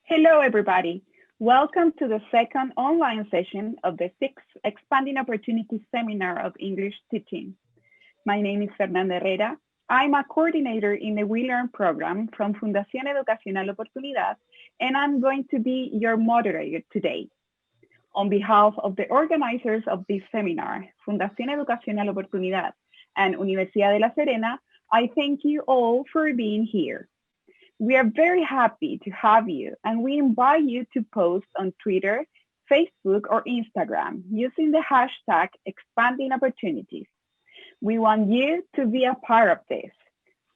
Hello, everybody. Welcome to the second online session of the sixth Expanding Opportunities Seminar of English Teaching. My name is Fernanda Herrera. I'm a coordinator in the We Learn program from Fundación Educacional Oportunidad, and I'm going to be your moderator today. On behalf of the organizers of this seminar, Fundación Educacional Oportunidad and Universidad de La Serena, I thank you all for being here. We are very happy to have you, and we invite you to post on Twitter, Facebook, or Instagram using the hashtag Expanding Opportunities. We want you to be a part of this.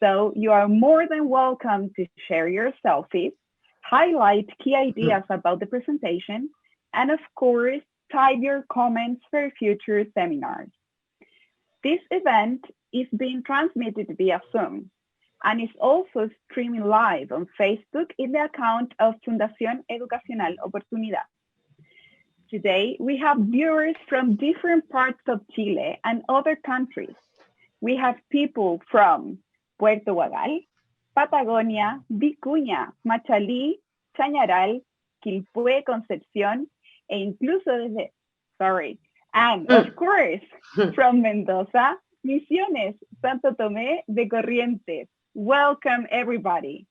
So you are more than welcome to share your selfies, highlight key ideas about the presentation, and of course, type your comments for future seminars. This event is being transmitted via Zoom and is also streaming live on Facebook in the account of Fundación Educacional Oportunidad. Today, we have viewers from different parts of Chile and other countries. We have people from Puerto Guagal, Patagonia, Vicuña, Machalí, Chañaral, Quilpué, Concepción, e incluso and of course, from Mendoza, Misiones, Santo Tomé de Corrientes. Welcome, everybody.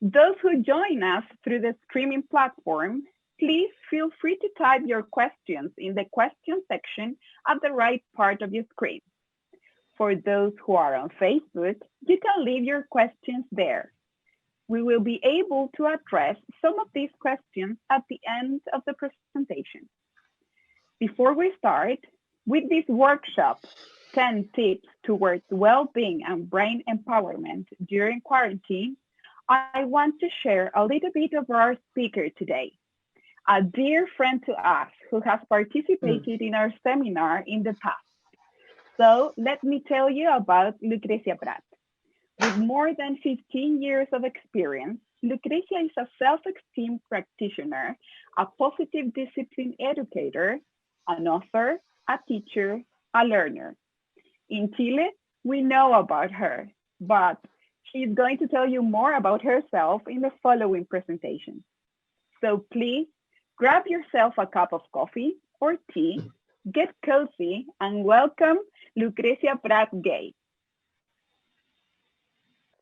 Those who join us through the streaming platform, please feel free to type your questions in the question section at the right part of your screen. For those who are on Facebook, you can leave your questions there. We will be able to address some of these questions at the end of the presentation. Before we start with this workshop, 10 tips towards well-being and brain empowerment during quarantine, I want to share a little bit of our speaker today, a dear friend to us who has participated in our seminar in the past. So let me tell you about Lucrecia Prat. With more than 15 years of experience, Lucrecia is a self-esteem practitioner, a positive discipline educator, an author, a teacher, a learner. In Chile, we know about her, but she's going to tell you more about herself in the following presentation. So please grab yourself a cup of coffee or tea, get cozy, and welcome Lucrecia Prat Gay.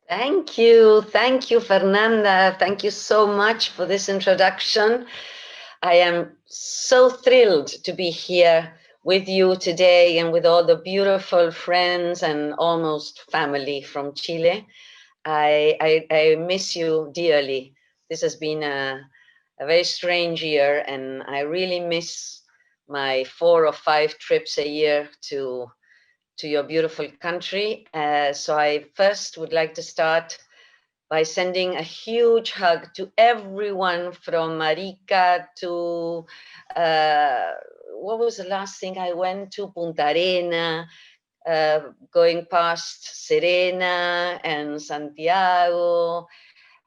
Thank you, Fernanda. Thank you so much for this introduction. I am so thrilled to be here with you today and with all the beautiful friends and almost family from Chile. I miss you dearly. This has been a very strange year, and I really miss my 4 or 5 trips a year to your beautiful country. So I first would like to start by sending a huge hug to everyone from Arica to, what was the last thing I went to? Punta Arena, going past Serena and Santiago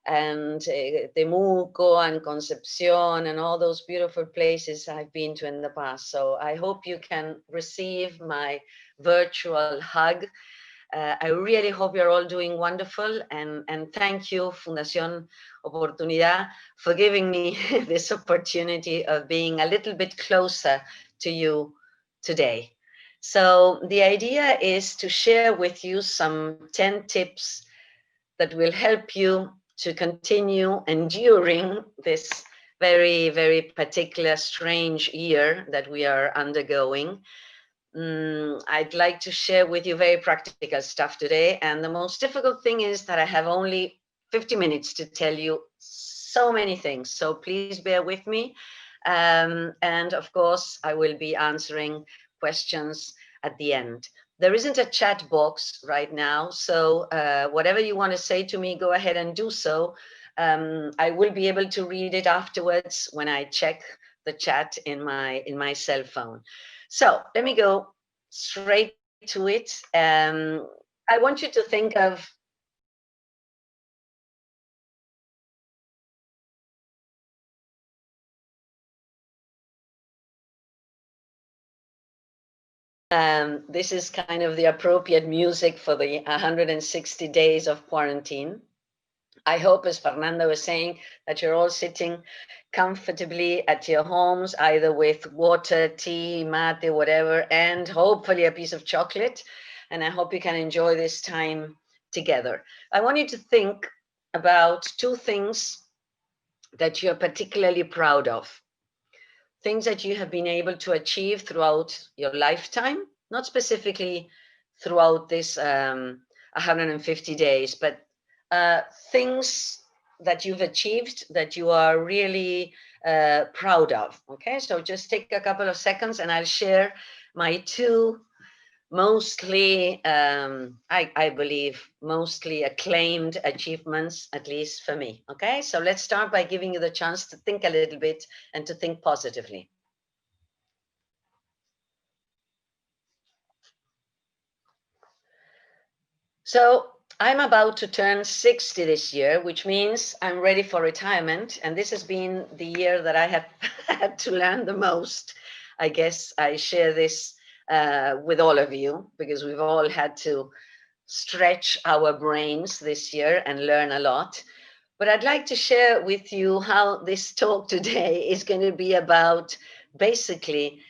and Temuco and Concepcion and all those beautiful places I've been to in the past. So I hope you can receive my virtual hug. I really hope you're all doing wonderful, and thank you, Fundación Oportunidad, for giving me this opportunity of being a little bit closer to you today. So the idea is to share with you some 10 tips that will help you to continue enduring this very, very particular strange year that we are undergoing. I'd like to share with you very practical stuff today. And the most difficult thing is that I have only 50 minutes to tell you so many things. So please bear with me. And of course, I will be answering questions at the end. There isn't a chat box right now. So whatever you want to say to me, go ahead and do so. I will be able to read it afterwards when I check the chat in my cell phone. So let me go straight to it. I want you to think of this is kind of the appropriate music for the 160 days of quarantine. I hope, as Fernando was saying, that you're all sitting comfortably at your homes, either with water, tea, mate, whatever, and hopefully a piece of chocolate. And I hope you can enjoy this time together. I want you to think about two things that you're particularly proud of, things that you have been able to achieve throughout your lifetime, not specifically throughout this 150 days, but things that you've achieved that you are really proud of. Okay, so just take a couple of seconds and I'll share my two mostly, I believe, mostly acclaimed achievements, at least for me. Okay, so let's start by giving you the chance to think a little bit and to think positively. So I'm about to turn 60 this year, which means I'm ready for retirement. And this has been the year that I have had to learn the most. I guess I share this with all of you because we've all had to stretch our brains this year and learn a lot. But I'd like to share with you how this talk today is going to be about basically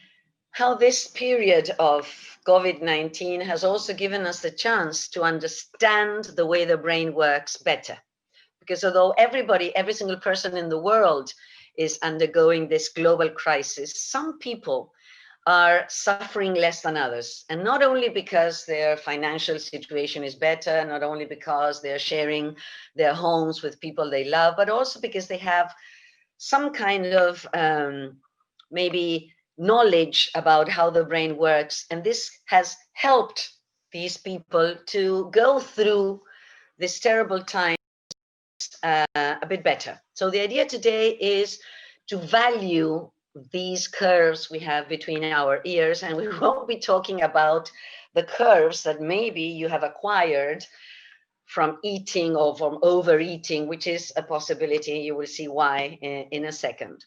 how this period of COVID-19 has also given us the chance to understand the way the brain works better. Because although everybody, every single person in the world is undergoing this global crisis, some people are suffering less than others. And not only because their financial situation is better, not only because they're sharing their homes with people they love, but also because they have some kind of maybe knowledge about how the brain works. And this has helped these people to go through this terrible time a bit better. So the idea today is to value these curves we have between our ears, and we won't be talking about the curves that maybe you have acquired from eating or from overeating, which is a possibility. You will see why in a second.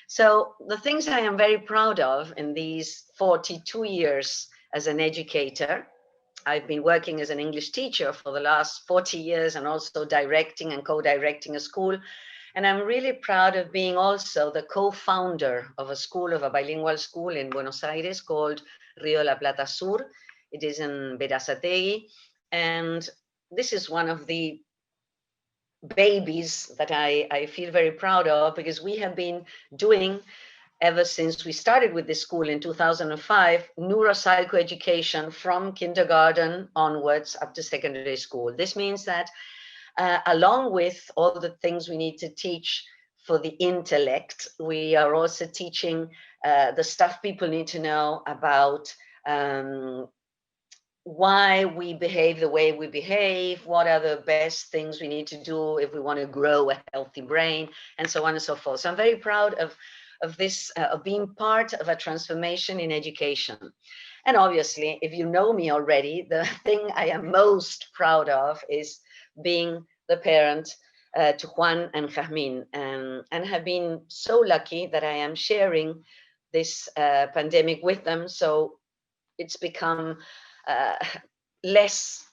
So the things I am very proud of in these 42 years as an educator, I've been working as an English teacher for the last 40 years and also directing and co-directing a school. And I'm really proud of being also the co-founder of a school, of a bilingual school in Buenos Aires called Rio de la Plata Sur. It is in Berazategui. And this is one of the babies that I feel very proud of, because we have been doing, ever since we started with this school in 2005, neuropsychoeducation from kindergarten onwards up to secondary school. This means that along with all the things we need to teach for the intellect, we are also teaching the stuff people need to know about why we behave the way we behave, what are the best things we need to do if we want to grow a healthy brain, and so on and so forth. So I'm very proud of this, of being part of a transformation in education. And obviously, if you know me already, the thing I am most proud of is being the parent to Juan and Jazmin, and have been so lucky that I am sharing this pandemic with them. So it's become less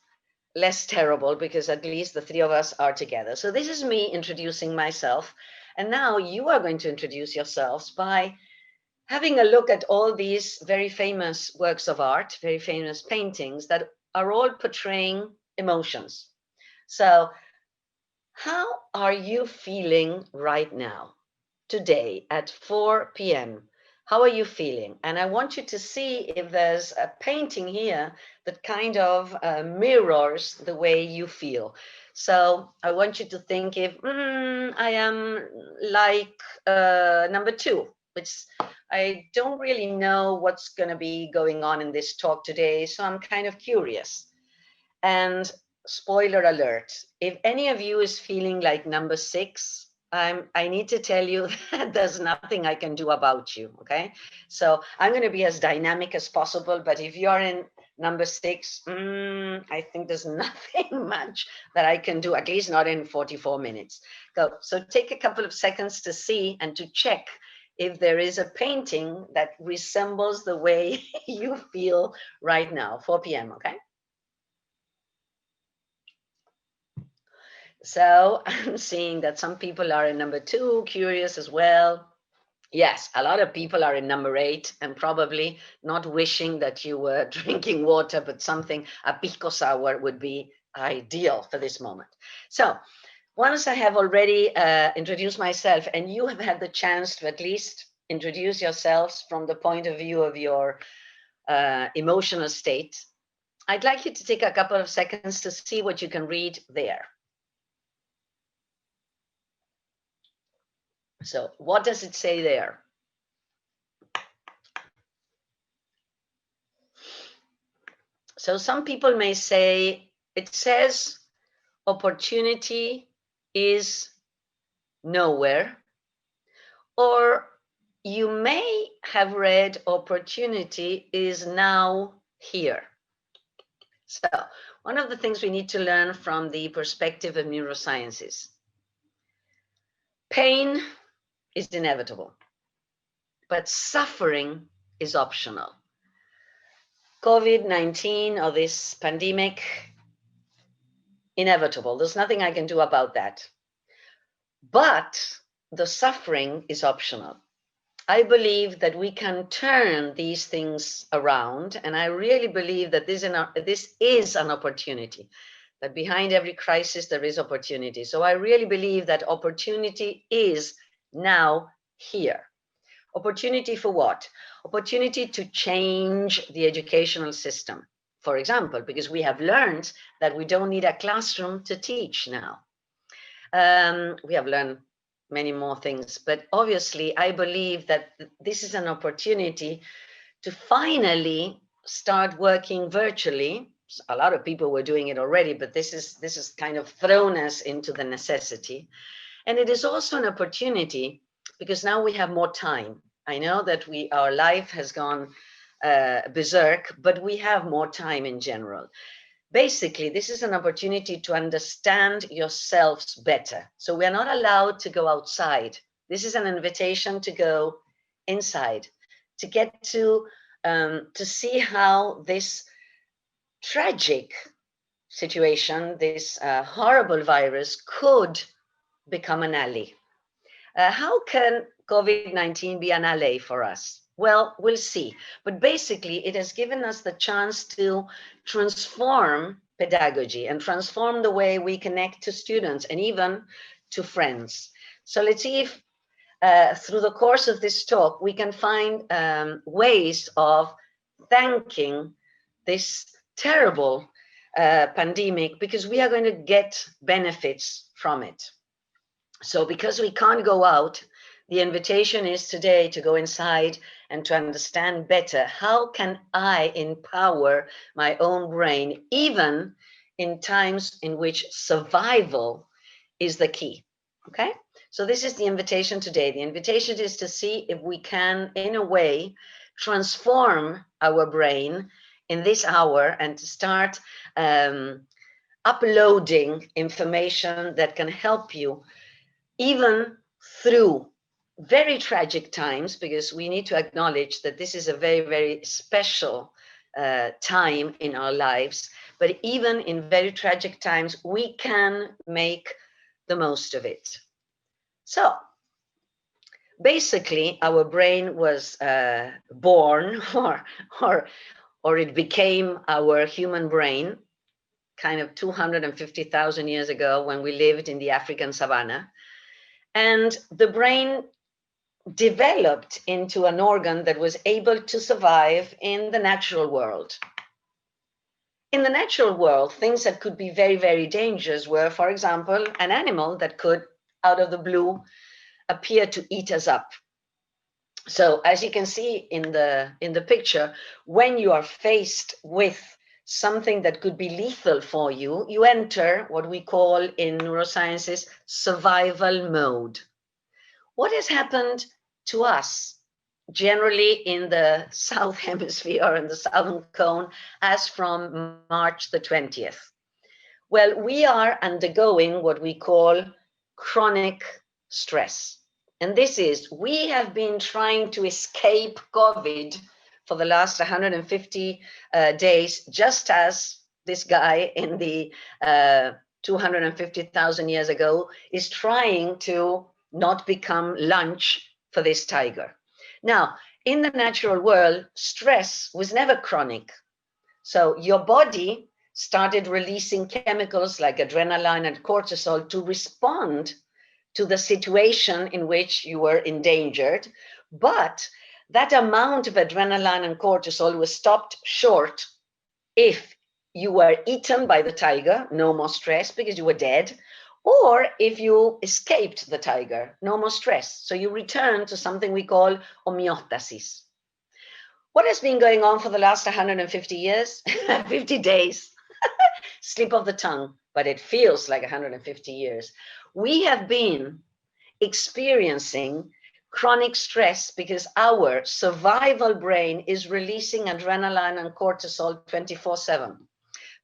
terrible, because at least the three of us are together. So this is me introducing myself. And now you are going to introduce yourselves by having a look at all these very famous works of art, very famous paintings that are all portraying emotions. So how are you feeling right now, today at 4 p.m.? How are you feeling? And I want you to see if there's a painting here that kind of mirrors the way you feel. So I want you to think if I am like number 2, which I don't really know what's going to be going on in this talk today, so I'm kind of curious. And spoiler alert, if any of you is feeling like number 6, I need to tell you that there's nothing I can do about you, okay? So I'm going to be as dynamic as possible, but if you're in number 6, I think there's nothing much that I can do, at least not in 44 minutes. So take a couple of seconds to see and to check if there is a painting that resembles the way you feel right now, 4 p.m., okay? So I'm seeing that some people are in number 2, curious as well. Yes, a lot of people are in number 8 and probably not wishing that you were drinking water, but something, a pisco sour would be ideal for this moment. So once I have already introduced myself and you have had the chance to at least introduce yourselves from the point of view of your emotional state, I'd like you to take a couple of seconds to see what you can read there. So what does it say there? So some people may say, it says opportunity is nowhere, or you may have read opportunity is now here. So one of the things we need to learn from the perspective of neurosciences, pain is inevitable, but suffering is optional. COVID-19 or this pandemic, inevitable. There's nothing I can do about that. But the suffering is optional. I believe that we can turn these things around, and I really believe that this is an opportunity, that behind every crisis there is opportunity. So I really believe that opportunity is now here. Opportunity for what? Opportunity to change the educational system, for example, because we have learned that we don't need a classroom to teach now. We have learned many more things, but obviously I believe that this is an opportunity to finally start working virtually. A lot of people were doing it already, but this is kind of thrown us into the necessity. And it is also an opportunity because now we have more time. I know that our life has gone berserk, but we have more time in general. Basically, this is an opportunity to understand yourselves better. So we're not allowed to go outside. This is an invitation to go inside, to get to see how this tragic situation, this horrible virus could become an ally. How can COVID-19 be an ally for us? Well, we'll see. But basically, it has given us the chance to transform pedagogy and transform the way we connect to students and even to friends. So let's see if through the course of this talk, we can find ways of thanking this terrible pandemic, because we are going to get benefits from it. So because we can't go out, the invitation is today to go inside and to understand better, how can I empower my own brain, even in times in which survival is the key, okay? So this is the invitation today. The invitation is to see if we can, in a way, transform our brain in this hour and to start uploading information that can help you even through very tragic times, because we need to acknowledge that this is a very, very special time in our lives. But even in very tragic times, we can make the most of it. So basically, our brain was born, or it became our human brain kind of 250,000 years ago when we lived in the African savannah. And the brain developed into an organ that was able to survive in the natural world. In the natural world, things that could be very, very dangerous were, for example, an animal that could, out of the blue, appear to eat us up. So as you can see in the picture, when you are faced with something that could be lethal for you, you enter what we call in neurosciences survival mode. What has happened to us generally in the South Hemisphere or in the Southern Cone as from March the 20th? Well, we are undergoing what we call chronic stress. And this is, we have been trying to escape COVID for the last 150 days, just as this guy in the 250,000 years ago, is trying to not become lunch for this tiger. Now, in the natural world, stress was never chronic. So your body started releasing chemicals like adrenaline and cortisol to respond to the situation in which you were endangered. But that amount of adrenaline and cortisol was stopped short if you were eaten by the tiger, no more stress because you were dead, or if you escaped the tiger, no more stress. So you return to something we call homeostasis. What has been going on for the last 150 years? 50 days. Slip of the tongue, but it feels like 150 years. We have been experiencing chronic stress because our survival brain is releasing adrenaline and cortisol 24/7.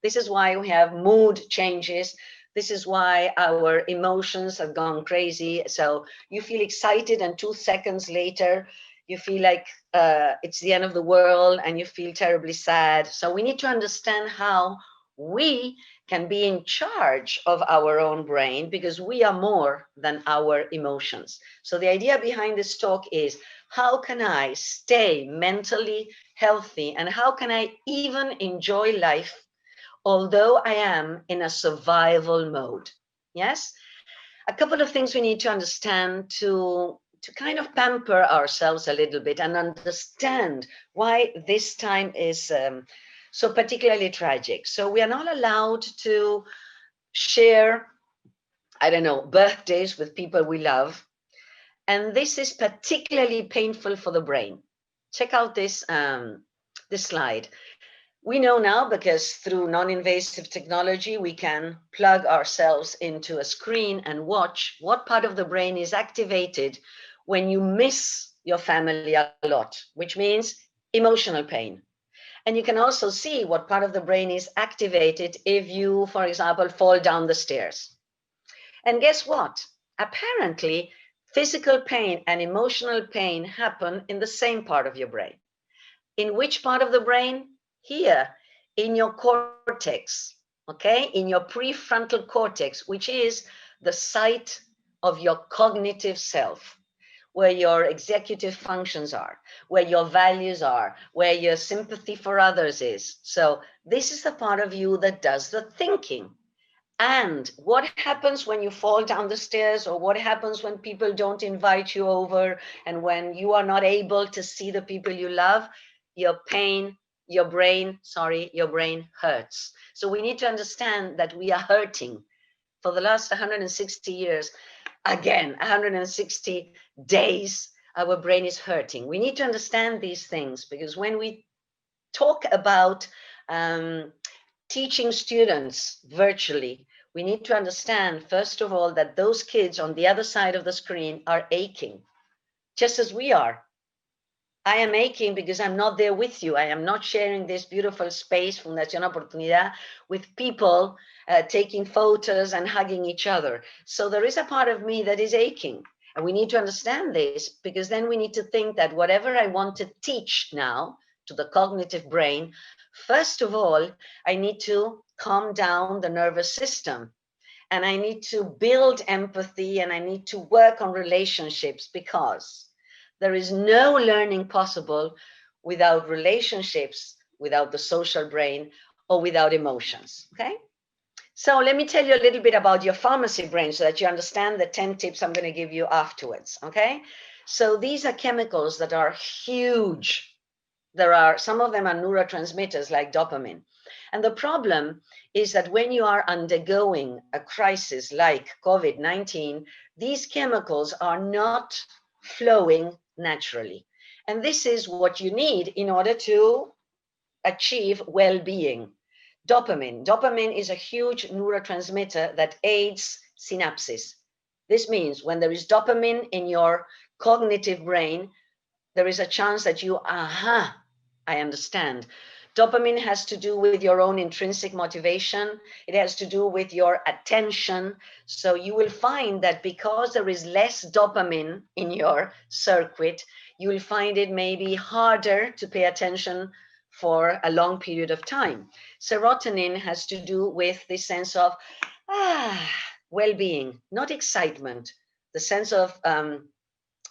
This is why we have mood changes. This is why our emotions have gone crazy. So you feel excited, and 2 seconds later, you feel like it's the end of the world and you feel terribly sad. So we need to understand how we can be in charge of our own brain, because we are more than our emotions. So the idea behind this talk is, how can I stay mentally healthy, and how can I even enjoy life although I am in a survival mode? Yes? A couple of things we need to understand to kind of pamper ourselves a little bit and understand why this time is so particularly tragic. So we are not allowed to share, I don't know, birthdays with people we love. And this is particularly painful for the brain. Check out this slide. We know now, because through non-invasive technology, we can plug ourselves into a screen and watch what part of the brain is activated when you miss your family a lot, which means emotional pain. And you can also see what part of the brain is activated if you, for example, fall down the stairs. And guess what? Apparently, physical pain and emotional pain happen in the same part of your brain. In which part of the brain? Here, in your cortex, okay? In your prefrontal cortex, which is the site of your cognitive self, where your executive functions are, where your values are, where your sympathy for others is. So this is the part of you that does the thinking. And what happens when you fall down the stairs, or what happens when people don't invite you over, and when you are not able to see the people you love? Your brain hurts. So we need to understand that we are hurting. For the last 160 years, again, 160 days, our brain is hurting. We need to understand these things, because when we talk about teaching students virtually, we need to understand, first of all, that those kids on the other side of the screen are aching, just as we are. I am aching because I'm not there with you. I am not sharing this beautiful space, Fundación Oportunidad, with people taking photos and hugging each other. So there is a part of me that is aching. And we need to understand this, because then we need to think that whatever I want to teach now to the cognitive brain, first of all, I need to calm down the nervous system. And I need to build empathy, and I need to work on relationships, because there is no learning possible without relationships, without the social brain, or without emotions, okay? So let me tell you a little bit about your pharmacy brain, so that you understand the 10 tips I'm going to give you afterwards, okay? So these are chemicals that are huge. Some of them are neurotransmitters like dopamine. And the problem is that when you are undergoing a crisis like COVID-19, these chemicals are not flowing naturally. And this is what you need in order to achieve well-being. Dopamine is a huge neurotransmitter that aids synapses. This means when there is dopamine in your cognitive brain, there is a chance that you, I understand. Dopamine has to do with your own intrinsic motivation. It has to do with your attention. So you will find that because there is less dopamine in your circuit, you will find it maybe harder to pay attention for a long period of time. Serotonin has to do with this sense of Well-being, not excitement, the sense of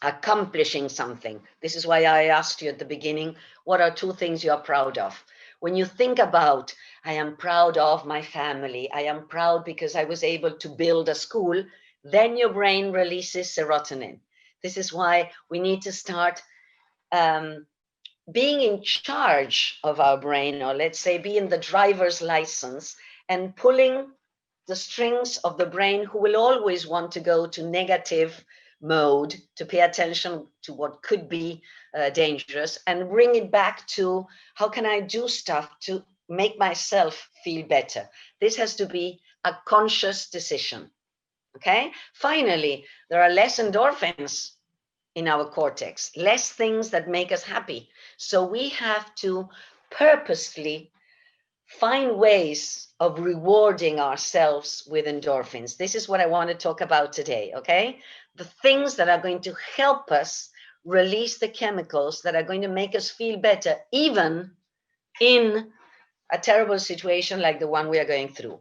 accomplishing something. This is why I asked you at the beginning, what are two things you are proud of? When you think about, I am proud of my family, I am proud because I was able to build a school, then your brain releases serotonin. This is why we need to start being in charge of our brain, or let's say being the driver's license, and pulling the strings of the brain, who will always want to go to negative mode to pay attention to what could be dangerous, and bring it back to how can I do stuff to make myself feel better. This has to be a conscious decision. Okay. Finally, there are less endorphins in our cortex, less things that make us happy. So we have to purposely find ways of rewarding ourselves with endorphins. This is what I want to talk about today, okay? The things that are going to help us release the chemicals that are going to make us feel better, even in a terrible situation like the one we are going through.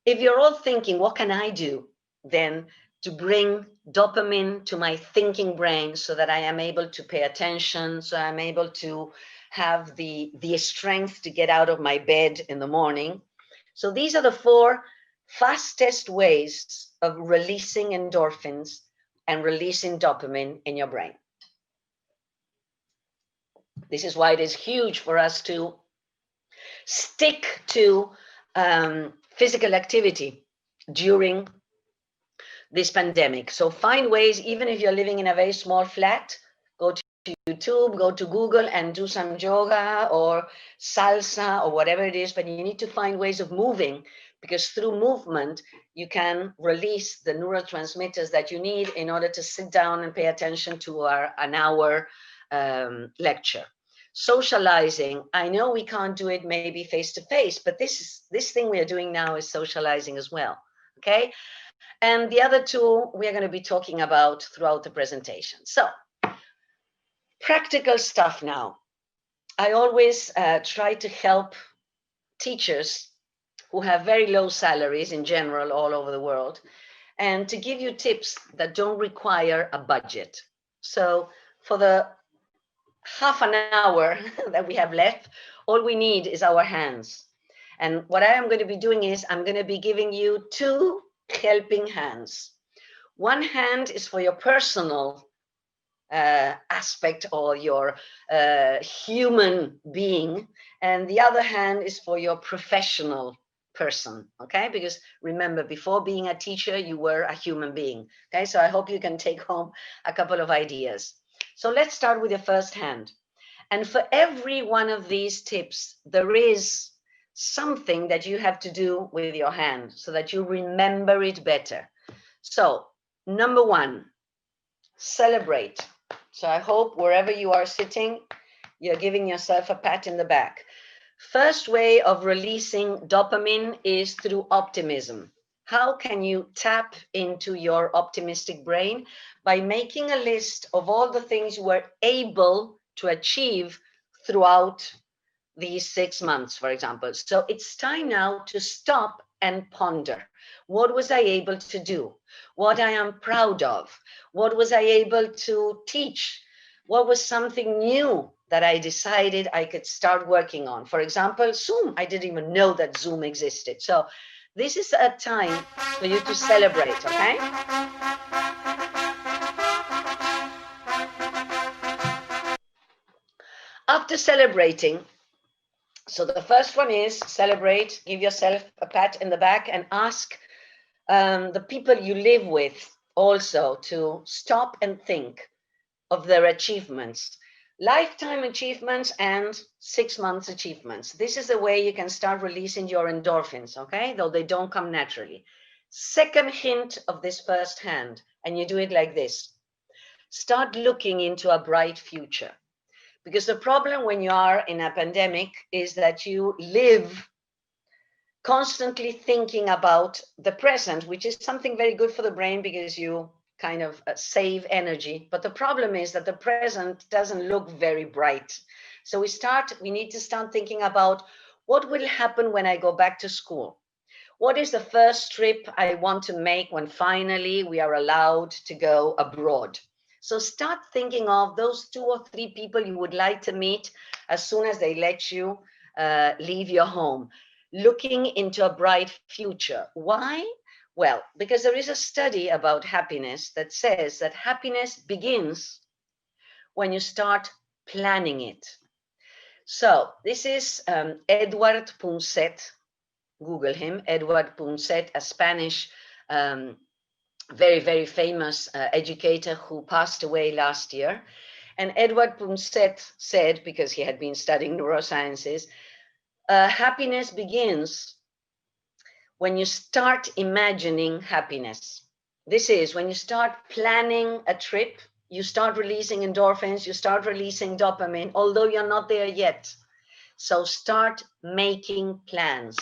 If you're all thinking, what can I do then to bring dopamine to my thinking brain so that I am able to pay attention, so I'm able to have the strength to get out of my bed in the morning. So these are the 4 fastest ways of releasing endorphins and releasing dopamine in your brain. This is why it is huge for us to stick to physical activity during this pandemic. So find ways, even if you're living in a very small flat, go to YouTube, go to Google and do some yoga or salsa or whatever it is, but you need to find ways of moving, because through movement, you can release the neurotransmitters that you need in order to sit down and pay attention to an hour lecture. Socializing, I know we can't do it maybe face to face, but this thing we are doing now is socializing as well, okay? And the other 2 we are going to be talking about throughout the presentation. So, practical stuff now. I always try to help teachers who have very low salaries in general all over the world, and to give you tips that don't require a budget. So for the half an hour that we have left, all we need is our hands. And what I am going to be doing is I'm going to be giving you 2 helping hands. One hand is for your personal aspect or your human being, and the other hand is for your professional person, okay? Because remember, before being a teacher, you were a human being, okay? So I hope you can take home a couple of ideas. So let's start with your first hand. And for every one of these tips, there is something that you have to do with your hand so that you remember it better. So, number 1, celebrate. So I hope wherever you are sitting, you're giving yourself a pat in the back. First way of releasing dopamine is through optimism. How can you tap into your optimistic brain? By making a list of all the things you were able to achieve throughout these 6 months, for example. So it's time now to stop and ponder. What was I able to do? What I am proud of? What was I able to teach? What was something new that I decided I could start working on? For example, Zoom. I didn't even know that Zoom existed. So this is a time for you to celebrate, okay? After celebrating, so the first one is celebrate, give yourself a pat in the back, and ask the people you live with also to stop and think of their achievements, lifetime achievements and 6 months achievements. This is the way you can start releasing your endorphins, okay? Though they don't come naturally. Second hint of this first hand, and you do it like this. Start looking into a bright future. Because the problem when you are in a pandemic is that you live constantly thinking about the present, which is something very good for the brain because you kind of save energy. But the problem is that the present doesn't look very bright. So we need to start thinking about what will happen when I go back to school? What is the first trip I want to make when finally we are allowed to go abroad? So start thinking of those 2 or 3 people you would like to meet as soon as they let you leave your home, looking into a bright future. Why? Well, because there is a study about happiness that says that happiness begins when you start planning it. So this is Edward Punset. Google him, Edward Punset, a Spanish very, very famous educator who passed away last year. And Edward Punset said, because he had been studying neurosciences, happiness begins when you start imagining happiness. This is when you start planning a trip, you start releasing endorphins, you start releasing dopamine, although you're not there yet. So start making plans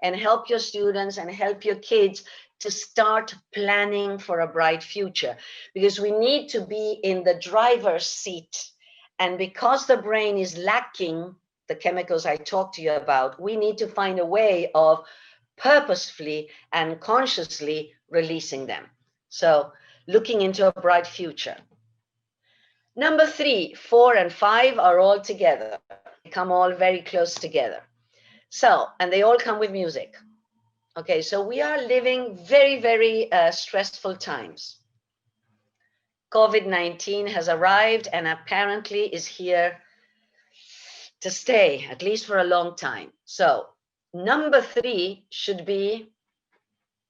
and help your students and help your kids to start planning for a bright future, because we need to be in the driver's seat. And because the brain is lacking the chemicals I talked to you about, we need to find a way of purposefully and consciously releasing them. So looking into a bright future. Number 3, 4, and 5 are all together. They come all very close together. So, and they all come with music. Okay, so we are living very, very stressful times. COVID-19 has arrived and apparently is here to stay, at least for a long time. So number 3 should be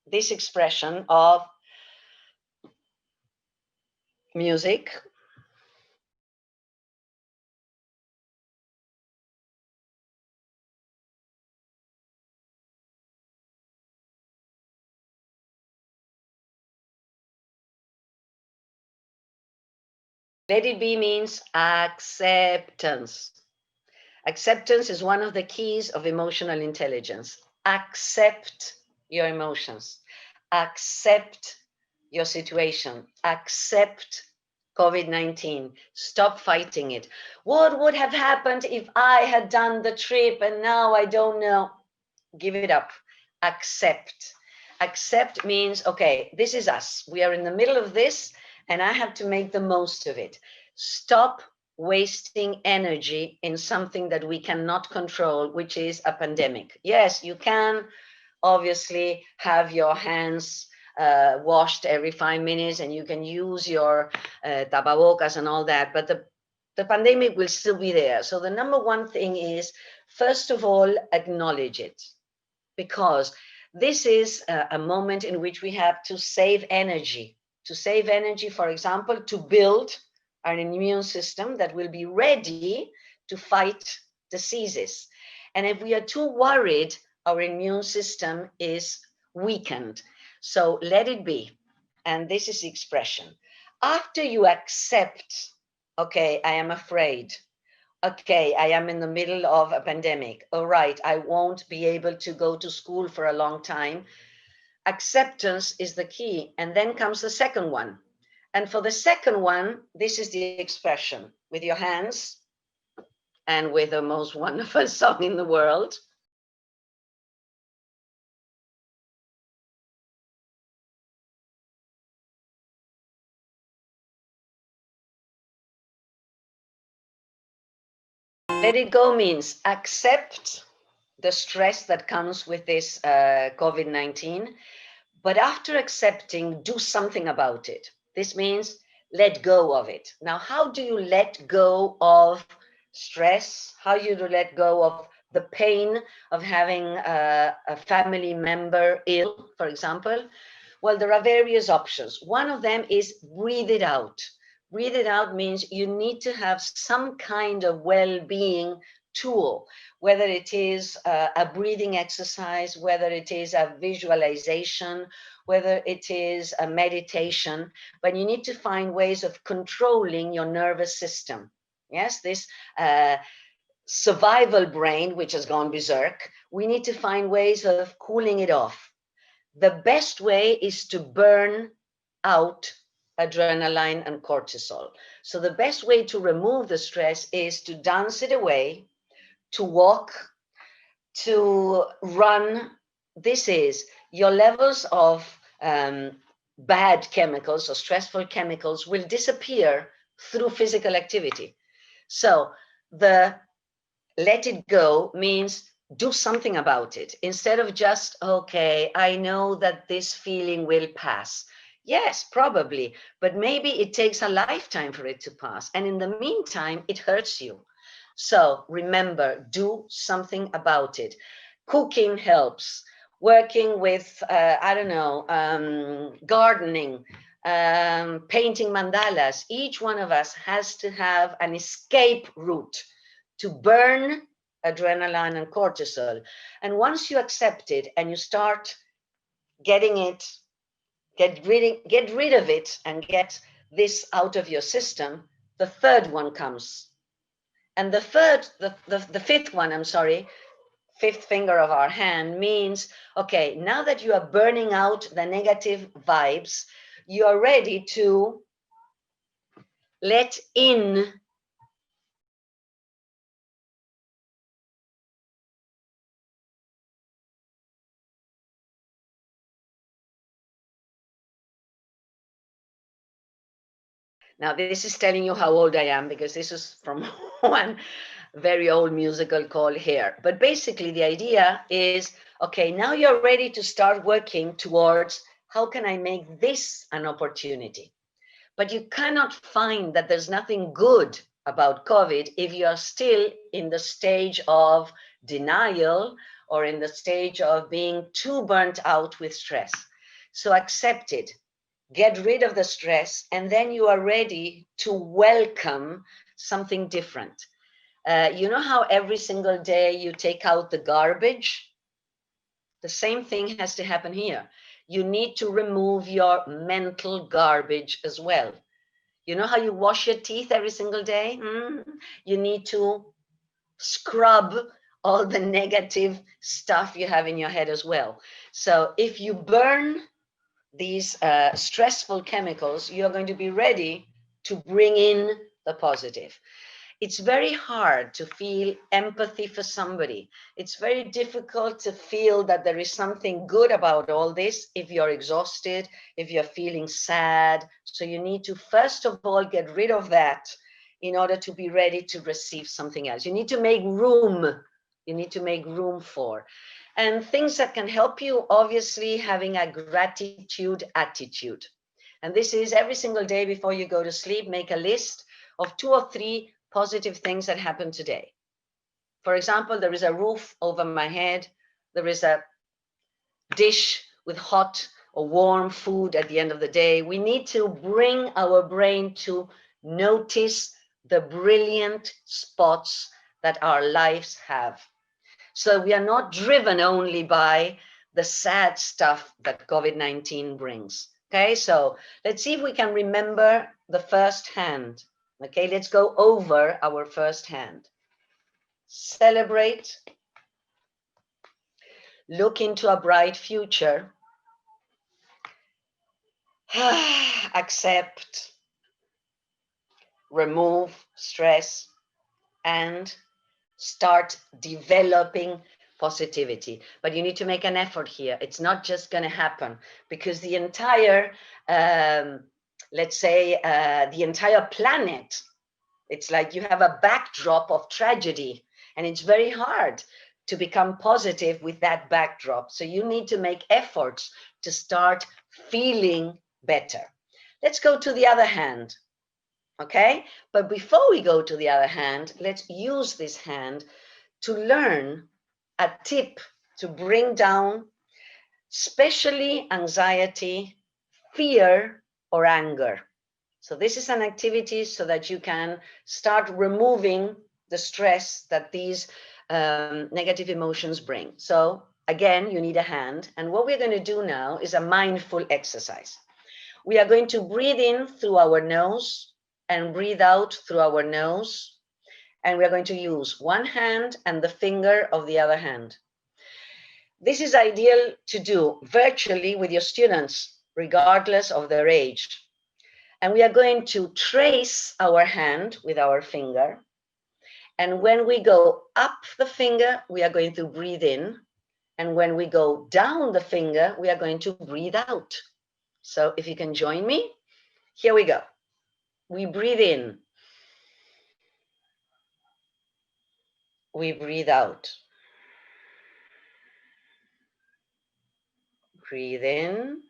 this expression of music. Let it be means acceptance. Acceptance is one of the keys of emotional intelligence. Accept your emotions. Accept your situation. Accept COVID-19. Stop fighting it. What would have happened if I had done the trip and now I don't know? Give it up. Accept. Accept means, okay, this is us. We are in the middle of this and I have to make the most of it. Stop wasting energy in something that we cannot control, which is a pandemic. Yes, you can obviously have your hands washed every 5 minutes and you can use your tapabocas and all that, but the pandemic will still be there. So the number one thing is, first of all, acknowledge it, because this is a moment in which we have to save energy. To save energy, for example, to build an immune system that will be ready to fight diseases. And if we are too worried, our immune system is weakened. So let it be. And this is the expression. After you accept, okay, I am afraid. Okay, I am in the middle of a pandemic. All right, I won't be able to go to school for a long time. Acceptance is the key. And then comes the second one. And for the second one, this is the expression with your hands and with the most wonderful song in the world. Let it go means accept the stress that comes with this COVID-19, but after accepting, do something about it. This means let go of it. Now, how do you let go of stress? How do you let go of the pain of having a family member ill, for example? Well, there are various options. One of them is breathe it out. Breathe it out means you need to have some kind of well-being tool, whether it is a breathing exercise, whether it is a visualization, whether it is a meditation, but you need to find ways of controlling your nervous system. Yes, this survival brain, which has gone berserk, we need to find ways of cooling it off. The best way is to burn out adrenaline and cortisol. So the best way to remove the stress is to dance it away, to walk, to run, this is your levels of bad chemicals or stressful chemicals will disappear through physical activity. So the let it go means do something about it instead of just, okay, I know that this feeling will pass. Yes, probably, but maybe it takes a lifetime for it to pass. And in the meantime, it hurts you. So remember, do something about it. Cooking helps. Working with, I don't know, gardening, painting mandalas. Each one of us has to have an escape route to burn adrenaline and cortisol. And once you accept it and you start getting it, get rid of it and get this out of your system, the third one comes. And the fifth one, I'm sorry, fifth finger of our hand means, okay, now that you are burning out the negative vibes, you are ready to let in Now, this is telling you how old I am because this is from one very old musical called Hair. But basically, the idea is, okay, now you're ready to start working towards how can I make this an opportunity? But you cannot find that there's nothing good about COVID if you are still in the stage of denial or in the stage of being too burnt out with stress. So accept it. Get rid of the stress, and then you are ready to welcome something different. You know how every single day you take out the garbage? The same thing has to happen here. You need to remove your mental garbage as well. You know how you wash your teeth every single day? You need to scrub all the negative stuff you have in your head as well. So if you burn these stressful chemicals, you're going to be ready to bring in the positive. It's very hard to feel empathy for somebody. It's very difficult to feel that there is something good about all this if you're exhausted, if you're feeling sad. So you need to, first of all, get rid of that in order to be ready to receive something else. You need to make room. You need to make room for. And things that can help you, obviously, having a gratitude attitude. And this is every single day before you go to sleep, make a list of 2 or 3 positive things that happened today. For example, there is a roof over my head. There is a dish with hot or warm food at the end of the day. We need to bring our brain to notice the brilliant spots that our lives have. So we are not driven only by the sad stuff that COVID-19 brings. Okay, so let's see if we can remember the first hand. Okay, let's go over our first hand. Celebrate. Look into a bright future. Accept. Remove stress and start developing positivity. But you need to make an effort here. It's not just going to happen because the entire, let's say, the entire planet, it's like you have a backdrop of tragedy, and it's very hard to become positive with that backdrop. So you need to make efforts to start feeling better. Let's go to the other hand. Okay, but before we go to the other hand, let's use this hand to learn a tip to bring down, especially anxiety, fear, or anger. So this is an activity so that you can start removing the stress that these negative emotions bring. So again, you need a hand. And what we're going to do now is a mindful exercise. We are going to breathe in through our nose and breathe out through our nose. And we're going to use one hand and the finger of the other hand. This is ideal to do virtually with your students, regardless of their age. And we are going to trace our hand with our finger. And when we go up the finger, we are going to breathe in. And when we go down the finger, we are going to breathe out. So if you can join me, here we go. We breathe in. We breathe out. Breathe in.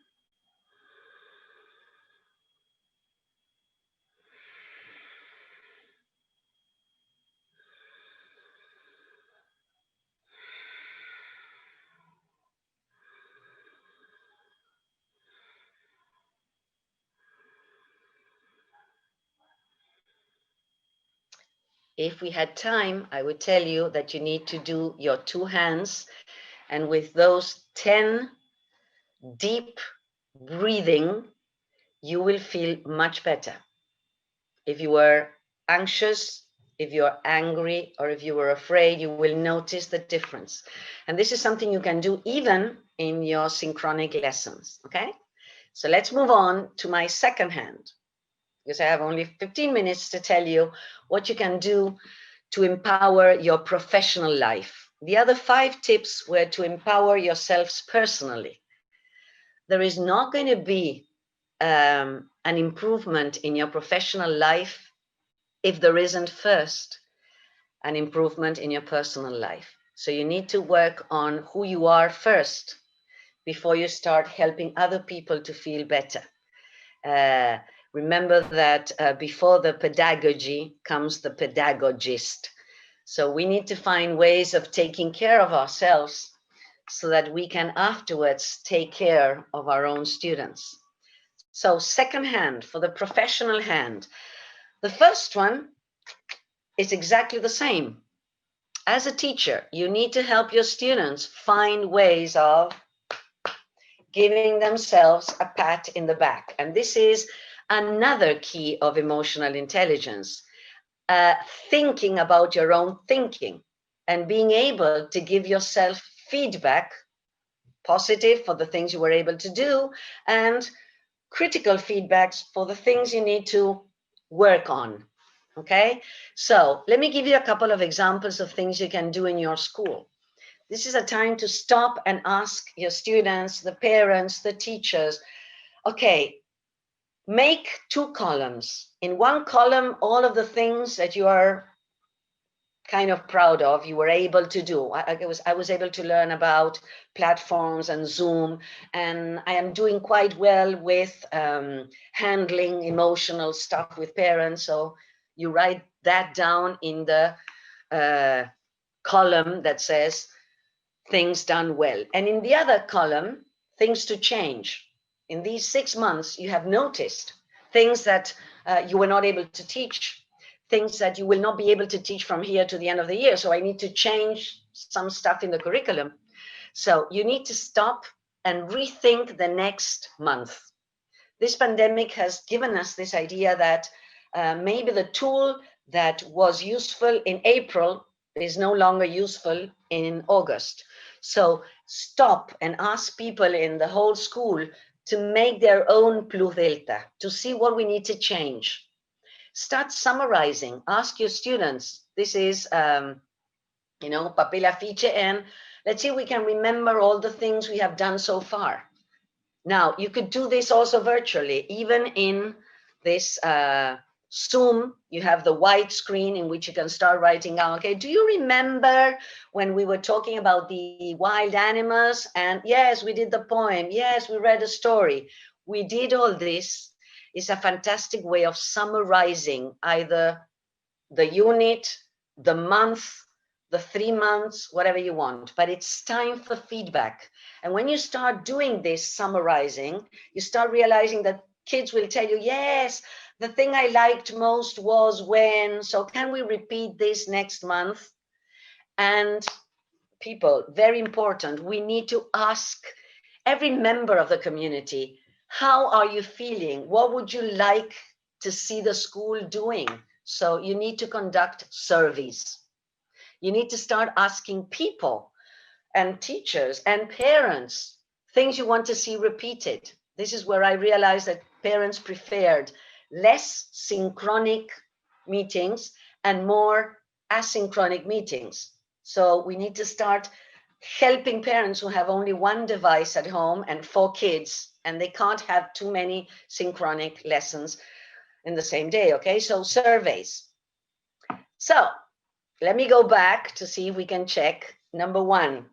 If we had time, I would tell you that you need to do your 2 hands, and with those 10 deep breathing, you will feel much better. If you were anxious, if you're angry, or if you were afraid, you will notice the difference. And this is something you can do even in your synchronic lessons, okay? So let's move on to my second hand, because I have only 15 minutes to tell you what you can do to empower your professional life. The other 5 tips were to empower yourselves personally. There is not going to be an improvement in your professional life if there isn't first an improvement in your personal life. So you need to work on who you are first before you start helping other people to feel better. Remember that before the pedagogy comes the pedagogist. So we need to find ways of taking care of ourselves so that we can afterwards take care of our own students. So second hand, for the professional hand, the first one is exactly the same. As a teacher, you need to help your students find ways of giving themselves a pat in the back. And this is another key of emotional intelligence. Thinking about your own thinking and being able to give yourself feedback, positive for the things you were able to do, and critical feedbacks for the things you need to work on. Okay, so let me give you a couple of examples of things you can do in your school. This is a time to stop and ask your students, the parents, the teachers, okay, make 2 columns. In one column, all of the things that you are kind of proud of, you were able to do. I was able to learn about platforms and Zoom, and I am doing quite well with handling emotional stuff with parents. So you write that down in the column that says things done well. And in the other column, things to change. In these 6 months, you have noticed things that you were not able to teach, things that you will not be able to teach from here to the end of the year. So I need to change some stuff in the curriculum. So you need to stop and rethink the next month. This pandemic has given us this idea that maybe the tool that was useful in April is no longer useful in August. So stop and ask people in the whole school to make their own plus delta, to see what we need to change. Start summarizing. Ask your students. This is, papel afiche, and let's see if we can remember all the things we have done so far. Now, you could do this also virtually, even in this Zoom, you have the white screen in which you can start writing down, okay, do you remember when we were talking about the wild animals? And yes, we did the poem. Yes, we read a story. We did all this. It's a fantastic way of summarizing either the unit, the month, the 3 months, whatever you want, but it's time for feedback. And when you start doing this summarizing, you start realizing that kids will tell you, yes, the thing I liked most was when, so can we repeat this next month? And people, very important, we need to ask every member of the community, how are you feeling? What would you like to see the school doing? So you need to conduct surveys. You need to start asking people and teachers and parents things you want to see repeated. This is where I realized that parents preferred less synchronic meetings and more asynchronic meetings. So we need to start helping parents who have only one device at home and 4 kids, and they can't have too many synchronic lessons in the same day. Okay, so surveys. So let me go back to see if we can check. Number 1,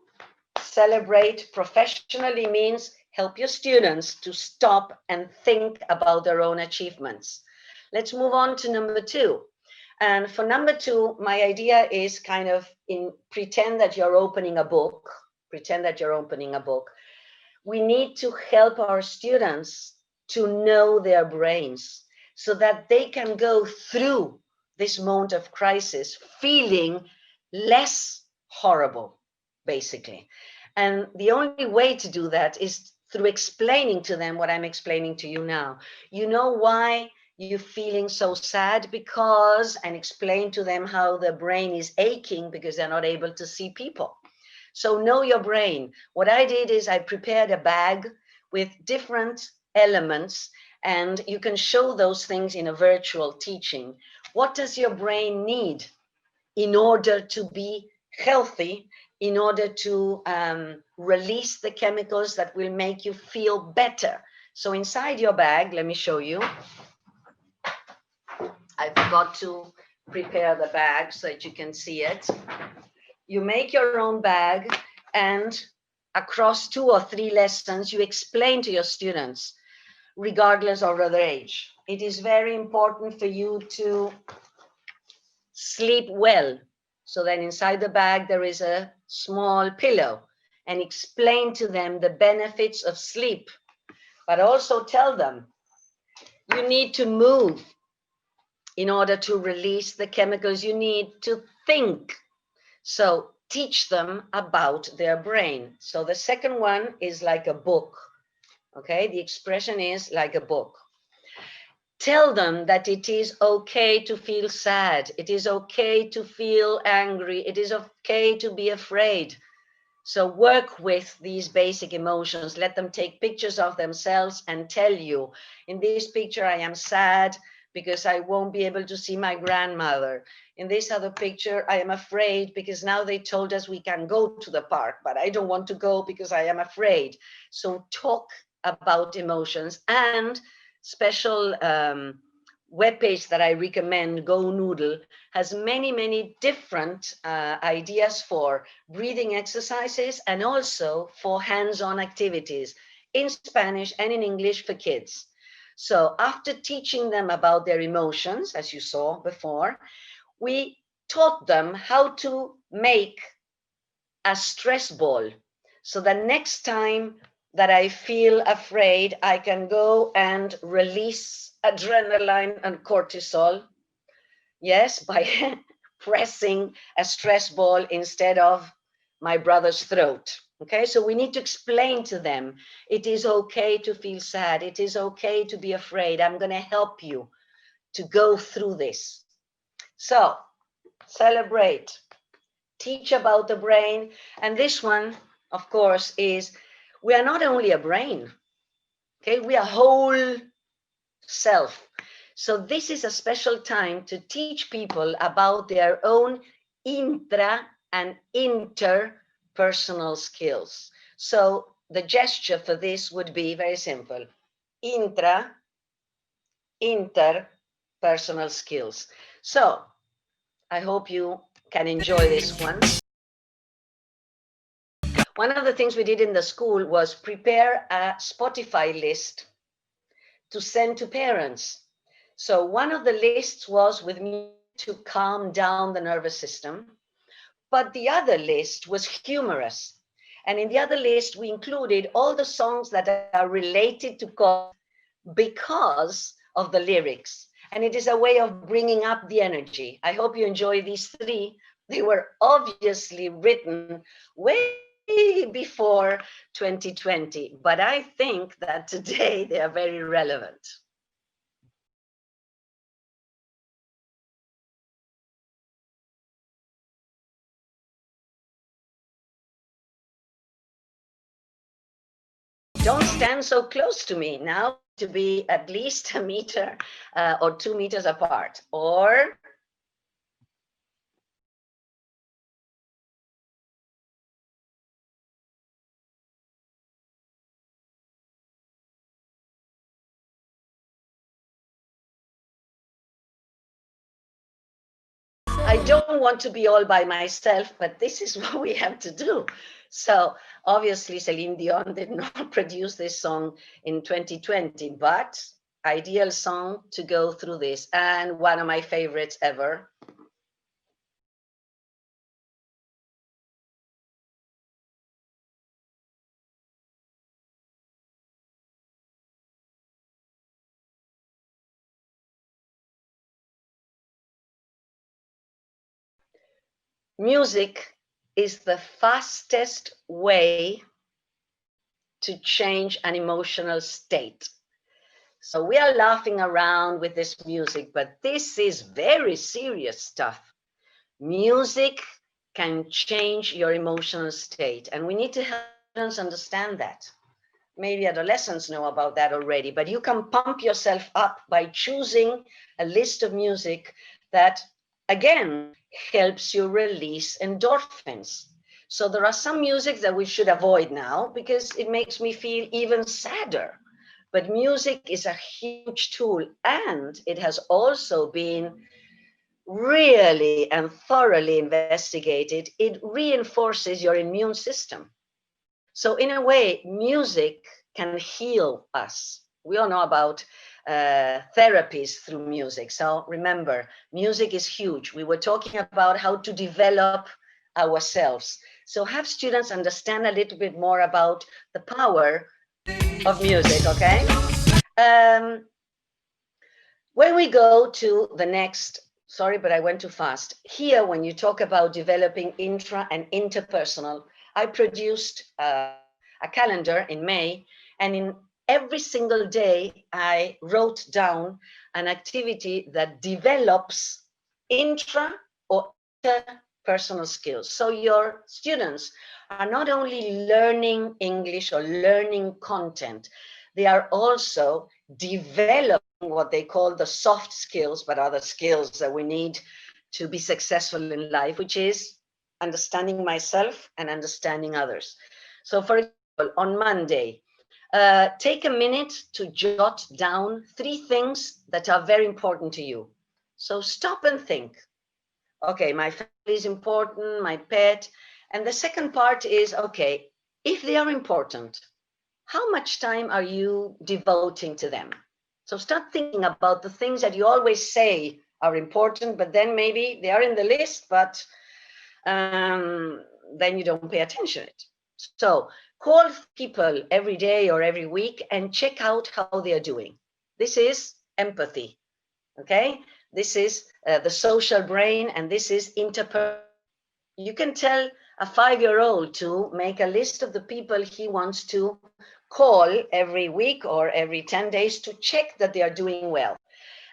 celebrate professionally means help your students to stop and think about their own achievements. Let's move on to number 2. And for number 2, my idea is kind of pretend that you're opening a book. Pretend that you're opening a book. We need to help our students to know their brains so that they can go through this moment of crisis feeling less horrible, basically. And the only way to do that is through explaining to them what I'm explaining to you now. You know why you're feeling so sad? Because, and explain to them how the brain is aching because they're not able to see people. So know your brain. What I did is I prepared a bag with different elements, and you can show those things in a virtual teaching. What does your brain need in order to be healthy, in order to release the chemicals that will make you feel better? So inside your bag, let me show you. I forgot to prepare the bag so that you can see it. You make your own bag, and across 2 or 3 lessons, you explain to your students, regardless of their age. It is very important for you to sleep well. So then inside the bag, there is a small pillow, and explain to them the benefits of sleep, but also tell them you need to move in order to release the chemicals. You need to think. So teach them about their brain. So the second one is like a book. Okay, the expression is like a book. Tell them that it is okay to feel sad. It is okay to feel angry. It is okay to be afraid. So work with these basic emotions. Let them take pictures of themselves and tell you, in this picture, I am sad because I won't be able to see my grandmother. In this other picture, I am afraid because now they told us we can go to the park, but I don't want to go because I am afraid. So talk about emotions. And special webpage that I recommend, Go Noodle, has many different ideas for breathing exercises and also for hands-on activities in Spanish and in English for kids. So after teaching them about their emotions, as you saw before, we taught them how to make a stress ball. So the next time that I feel afraid, I can go and release adrenaline and cortisol. Yes, by pressing a stress ball instead of my brother's throat. Okay, so we need to explain to them, it is okay to feel sad. It is okay to be afraid. I'm going to help you to go through this. So celebrate, teach about the brain. And this one, of course, is we are not only a brain, okay, we are whole self. So this is a special time to teach people about their own intra and interpersonal skills. So the gesture for this would be very simple. Interpersonal skills. So I hope you can enjoy this one. One of the things we did in the school was prepare a Spotify list to send to parents. So one of the lists was with music to calm down the nervous system, but the other list was humorous. And in the other list, we included all the songs that are related to God because of the lyrics. And it is a way of bringing up the energy. I hope you enjoy these 3. They were obviously written way before 2020, but I think that today they are very relevant. Don't stand so close to me now, to be at least a meter or 2 meters apart, or I don't want to be all by myself, but this is what we have to do. So obviously Celine Dion did not produce this song in 2020, but ideal song to go through this, and one of my favorites ever. Music is the fastest way to change an emotional state. So we are laughing around with this music, but this is very serious stuff. Music can change your emotional state, and we need to help students understand that. Maybe adolescents know about that already, but you can pump yourself up by choosing a list of music that, again, helps you release endorphins. So there are some music that we should avoid now because it makes me feel even sadder. But music is a huge tool, and it has also been really and thoroughly investigated. It reinforces your immune system. So in a way, music can heal us. We all know about therapies through music. So remember, music is huge. We were talking about how to develop ourselves. So have students understand a little bit more about the power of music, okay? When we go to the next, sorry, but I went too fast. Here, when you talk about developing intra and interpersonal, I produced a calendar in May, and in every single day, I wrote down an activity that develops intra or interpersonal skills. So your students are not only learning English or learning content, they are also developing what they call the soft skills, but other skills that we need to be successful in life, which is understanding myself and understanding others. So for example, on Monday, take a minute to jot down 3 things that are very important to you. So stop and think. Okay, my family is important, my pet. And the second part is, okay, if they are important, how much time are you devoting to them? So start thinking about the things that you always say are important, but then maybe they are in the list, but then you don't pay attention to it. So call people every day or every week and check out how they are doing. This is empathy, okay? This is the social brain, and this is interpersonal. You can tell a 5-year-old to make a list of the people he wants to call every week or every 10 days to check that they are doing well.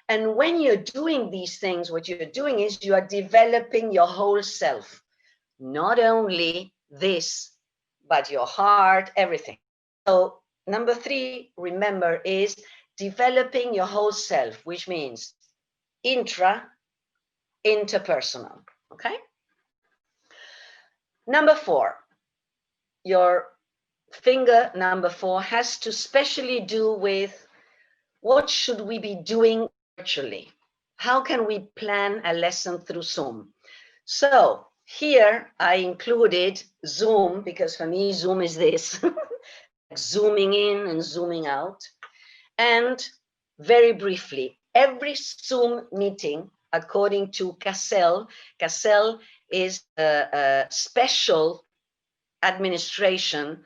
And when you're doing these things, what you're doing is you are developing your whole self. Not only this, but your heart, everything. So number 3, remember, is developing your whole self, which means interpersonal, okay? Number 4, your finger number 4 has to specially do with what should we be doing virtually? How can we plan a lesson through Zoom? So here I included Zoom because for me, Zoom is this, zooming in and zooming out. And very briefly, every Zoom meeting, according to Cassell is a special administration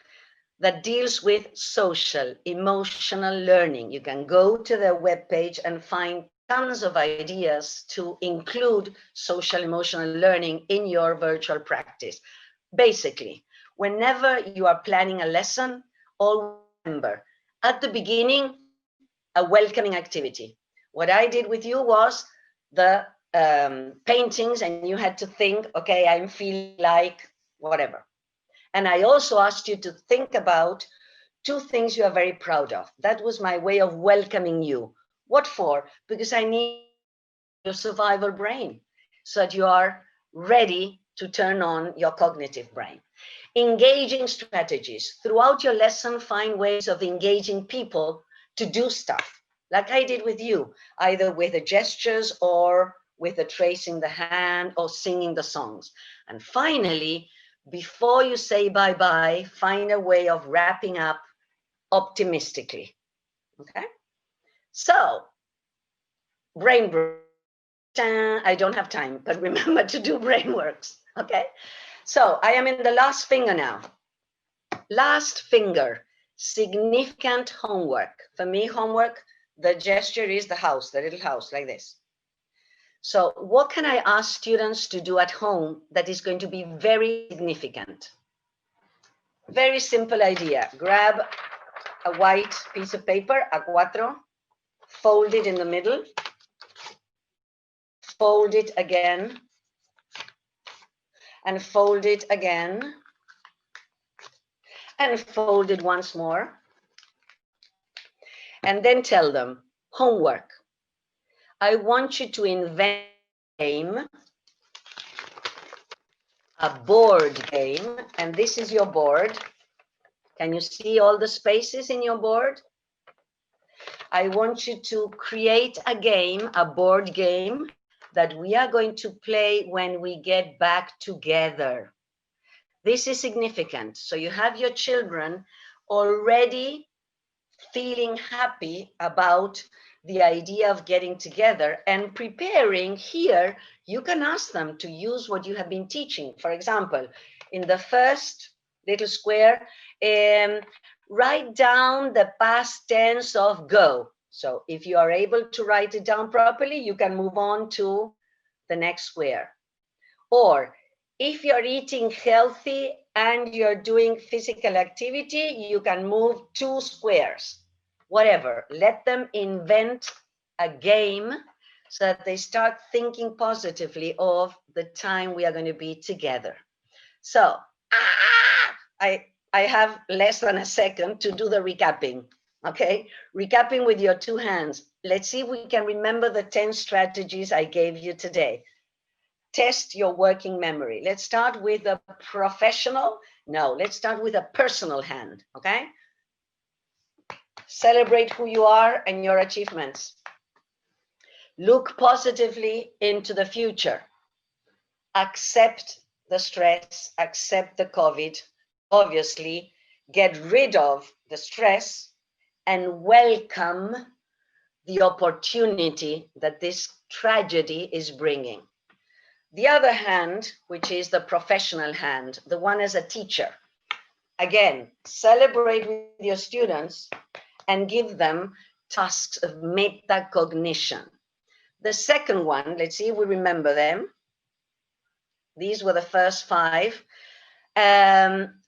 that deals with social, emotional learning. You can go to their webpage and find tons of ideas to include social, emotional learning in your virtual practice. Basically, whenever you are planning a lesson, always remember, at the beginning, a welcoming activity. What I did with you was the paintings, and you had to think, okay, I'm feeling like whatever. And I also asked you to think about 2 things you are very proud of. That was my way of welcoming you. What for? Because I need your survival brain so that you are ready to turn on your cognitive brain. Engaging strategies. Throughout your lesson, find ways of engaging people to do stuff, like I did with you, either with the gestures or with the tracing the hand or singing the songs. And finally, before you say bye-bye, find a way of wrapping up optimistically. Okay? So, brain work. I don't have time, but remember to do brain works. Okay? So, I am in the last finger now. Last finger, significant homework. For me, homework, the gesture is the house, the little house like this. So what can I ask students to do at home that is going to be very significant? Very simple idea. Grab a white piece of paper, A4, fold it in the middle, fold it again, and fold it again, and fold it once more. And then tell them, homework. I want you to invent a game, a board game, and this is your board. Can you see all the spaces in your board? I want you to create a game, a board game, that we are going to play when we get back together. This is significant. So you have your children already feeling happy about the idea of getting together and preparing. Here, you can ask them to use what you have been teaching. For example, in the first little square, write down the past tense of go. So if you are able to write it down properly, you can move on to the next square. Or if you're eating healthy and you're doing physical activity, you can move 2 squares. Whatever, let them invent a game so that they start thinking positively of the time we are going to be together. So I have less than a second to do the recapping. Okay, recapping with your 2 hands. Let's see if we can remember the 10 strategies I gave you today. Test your working memory. Let's start with a professional. No, let's start with a personal hand. Okay. Celebrate who you are and your achievements. Look positively into the future. Accept the stress, accept the COVID. Obviously, get rid of the stress and welcome the opportunity that this tragedy is bringing. The other hand, which is the professional hand, the one as a teacher. Again, celebrate with your students and give them tasks of metacognition. The second one, let's see if we remember them. These were the first 5.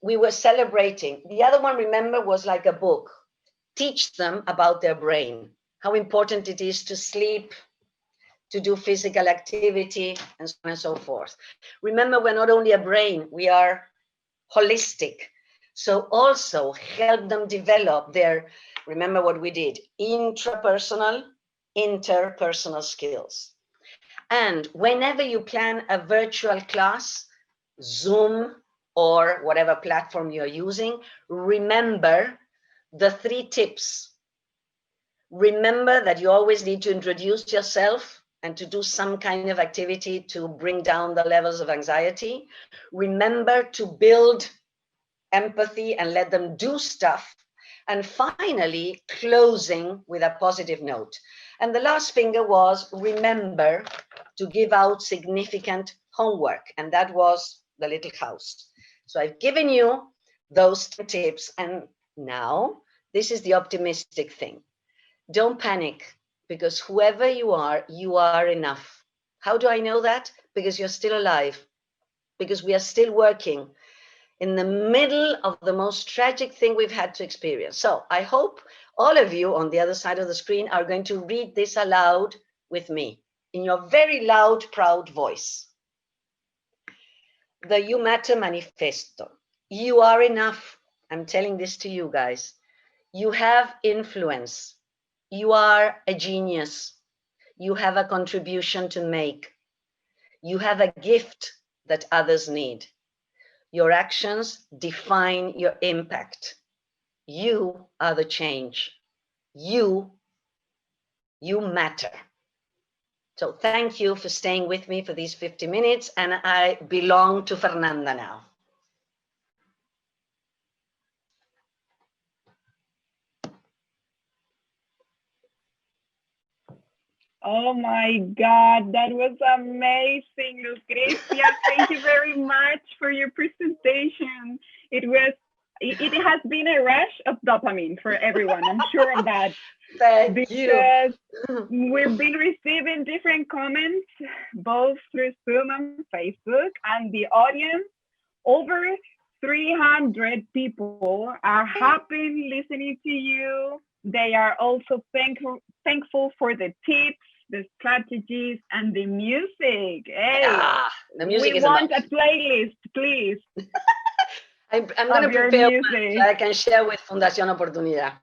We were celebrating. The other one, remember, was like a book. Teach them about their brain, how important it is to sleep, to do physical activity, and so on and so forth. Remember, we're not only a brain, we are holistic. So also help them develop their, remember what we did, intrapersonal, interpersonal skills. And whenever you plan a virtual class, Zoom or whatever platform you're using, remember the 3 tips. Remember that you always need to introduce yourself and to do some kind of activity to bring down the levels of anxiety. Remember to build empathy and let them do stuff. And finally, closing with a positive note. And the last finger was remember to give out significant homework. And that was the little house. So I've given you those tips. And now this is the optimistic thing. Don't panic, because whoever you are enough. How do I know that? Because you're still alive, because we are still working in the middle of the most tragic thing we've had to experience. So I hope all of you on the other side of the screen are going to read this aloud with me in your very loud, proud voice. The You Matter Manifesto. You are enough. I'm telling this to you guys. You have influence. You are a genius. You have a contribution to make. You have a gift that others need. Your actions define your impact. You are the change. You matter. So thank you for staying with me for these 50 minutes, and I belong to Fernanda now. Oh my God, that was amazing, Lucrecia. Thank you very much for your presentation. It has been a rush of dopamine for everyone. I'm sure of that. Thank you. Because we've been receiving different comments, both through Zoom and Facebook, and the audience, over 300 people are happy listening to you. They are also thankful for the tips, the strategies, and the music. Hey, The music we is want enough. a playlist, please. I'm going to prepare one that I can share with Fundación Oportunidad.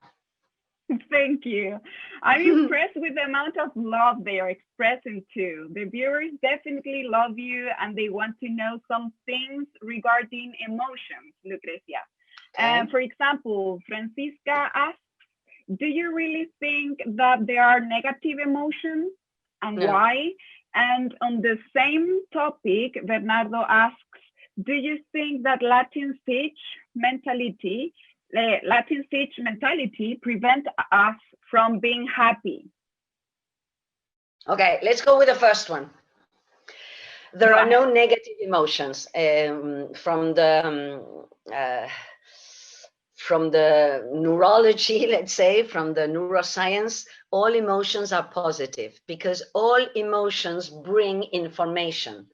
Thank you. I'm impressed with the amount of love they are expressing too. The viewers definitely love you and they want to know some things regarding emotions, Lucrecia. Okay. For example, Francisca asks, do you really think that there are negative emotions and why? And on the same topic, Bernardo asks, do you think that Latin speech mentality prevent us from being happy? Okay, let's go with the first one. There are no negative emotions from the neurology, let's say, from the neuroscience. All emotions are positive because all emotions bring information.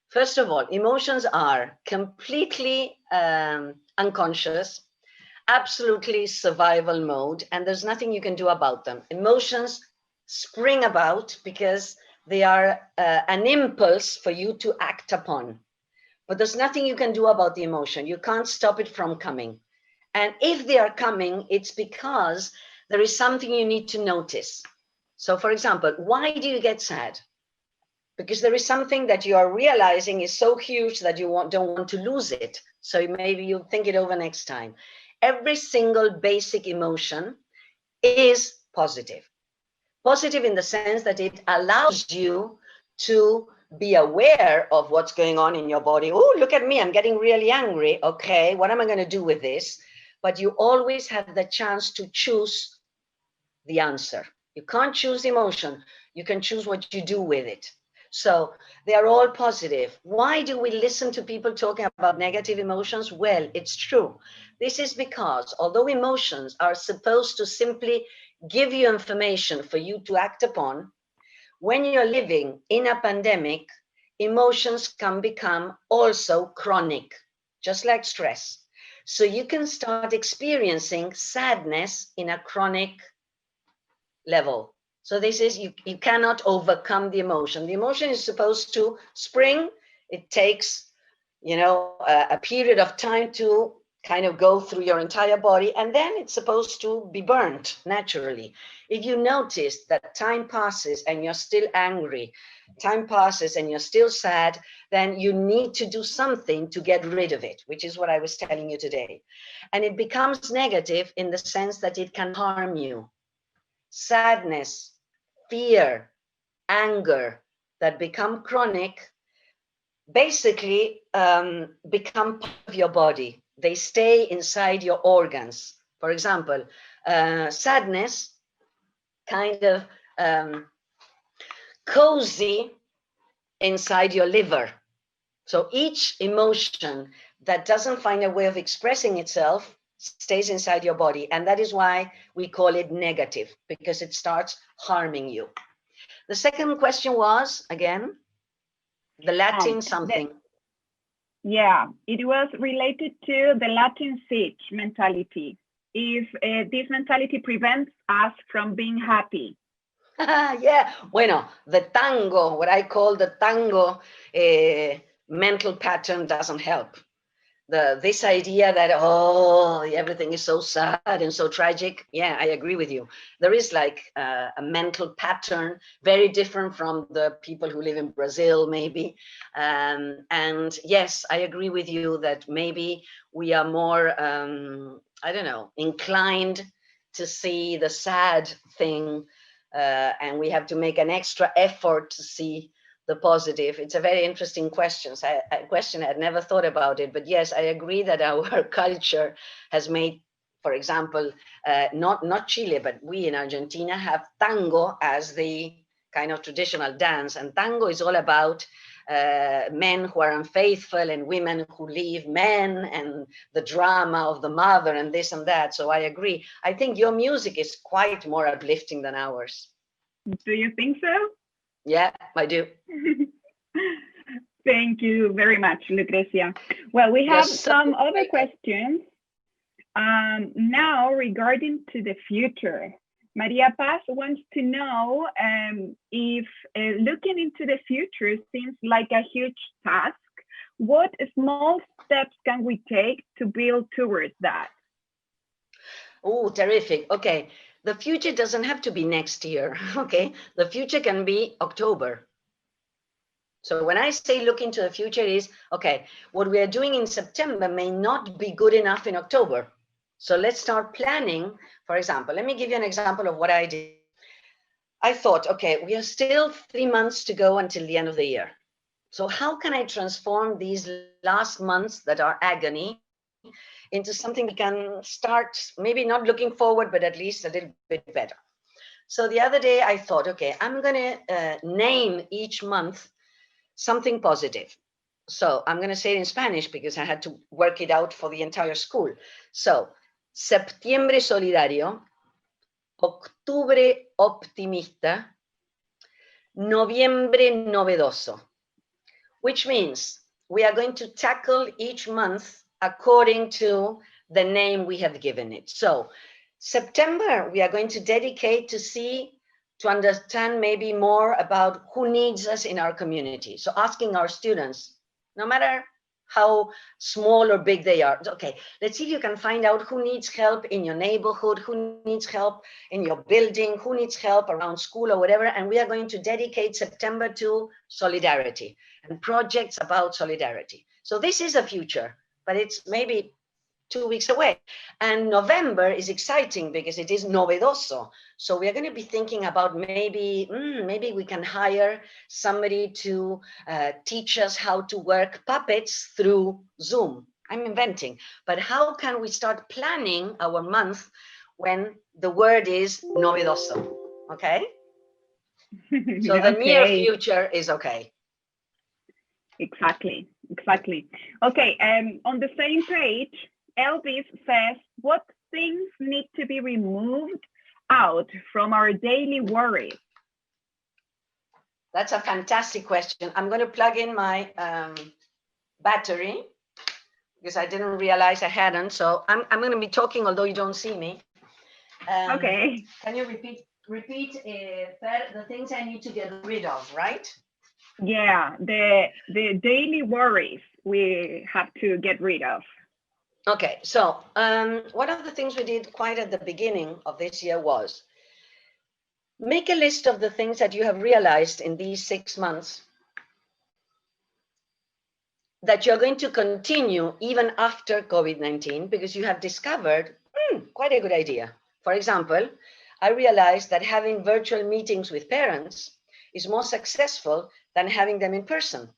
First of all, emotions are completely unconscious, absolutely survival mode, and there's nothing you can do about them. Emotions spring about because they are an impulse for you to act upon. But there's nothing you can do about the emotion. You can't stop it from coming. And if they are coming, it's because there is something you need to notice. So for example, why do you get sad? Because there is something that you are realizing is so huge that you don't want to lose it. So maybe you think it over next time. Every single basic emotion is positive. Positive in the sense that it allows you to be aware of what's going on in your body. Oh, look at me, I'm getting really angry. Okay, what am I going to do with this? But you always have the chance to choose the answer. You can't choose emotion. You can choose what you do with it. So they are all positive. Why do we listen to people talking about negative emotions? Well, it's true. This is because although emotions are supposed to simply give you information for you to act upon, when you're living in a pandemic, emotions can become also chronic, just like stress. So you can start experiencing sadness in a chronic level. So this is, you cannot overcome the emotion. The emotion is supposed to spring. It takes, a period of time to kind of go through your entire body, and then it's supposed to be burnt naturally. If you notice that time passes and you're still angry, time passes and you're still sad, then you need to do something to get rid of it, which is what I was telling you today. And it becomes negative in the sense that it can harm you. Sadness, fear, anger that become chronic basically become part of your body. They stay inside your organs. For example, sadness kind of cozy inside your liver. So each emotion that doesn't find a way of expressing itself stays inside your body. And that is why we call it negative, because it starts harming you. The second question was, again, the Latin something. It was related to the Latin speech mentality. If this mentality prevents us from being happy. Yeah, bueno, the tango, what I call the tango mental pattern doesn't help. This idea that, everything is so sad and so tragic. Yeah, I agree with you. There is like a mental pattern, very different from the people who live in Brazil, maybe. And yes, I agree with you that maybe we are more, inclined to see the sad thing and we have to make an extra effort to see the positive. It's a very interesting question. I had never thought about it, but yes, I agree that our culture has made, for example, not Chile, but we in Argentina have tango as the kind of traditional dance, and tango is all about men who are unfaithful and women who leave men and the drama of the mother and this and that. So I agree. I think your music is quite more uplifting than ours. Do you think so? Yeah, I do. Thank you very much, Lucrecia. Well, we have some other questions now regarding to the future. Maria Paz wants to know if looking into the future seems like a huge task, what small steps can we take to build towards that? Oh, terrific. Okay. The future doesn't have to be next year. Okay. The future can be October. So when I say look into the future is, okay, what we are doing in September may not be good enough in October. So let's start planning. For example, let me give you an example of what I did. I thought, okay, we are still 3 months to go until the end of the year. So how can I transform these last months that are agony into something we can start, maybe not looking forward, but at least a little bit better. So the other day I thought, okay, I'm going to name each month something positive. So I'm going to say it in Spanish because I had to work it out for the entire school. So, Septiembre solidario, Octubre optimista, Noviembre novedoso, which means we are going to tackle each month according to the name we have given it. So September, we are going to dedicate to understand maybe more about who needs us in our community. So asking our students, no matter how small or big they are, okay, let's see if you can find out who needs help in your neighborhood, who needs help in your building, who needs help around school or whatever. And we are going to dedicate September to solidarity and projects about solidarity. So this is a future, but it's maybe 2 weeks away. And November is exciting because it is novedoso. So we are going to be thinking about maybe we can hire somebody to teach us how to work puppets through Zoom. I'm inventing, but how can we start planning our month when the word is novedoso? Okay. So the near future is okay. Exactly. Okay, on the same page, Elvis says, what things need to be removed out from our daily worries? That's a fantastic question. I'm going to plug in my battery because I didn't realize I hadn't. So I'm going to be talking, although you don't see me. Okay. Can you repeat the things I need to get rid of, right? Yeah, the daily worries we have to get rid of. Okay, so one of the things we did quite at the beginning of this year was make a list of the things that you have realized in these 6 months that you're going to continue even after COVID-19 because you have discovered quite a good idea. For example, I realized that having virtual meetings with parents is more successful than having them in person,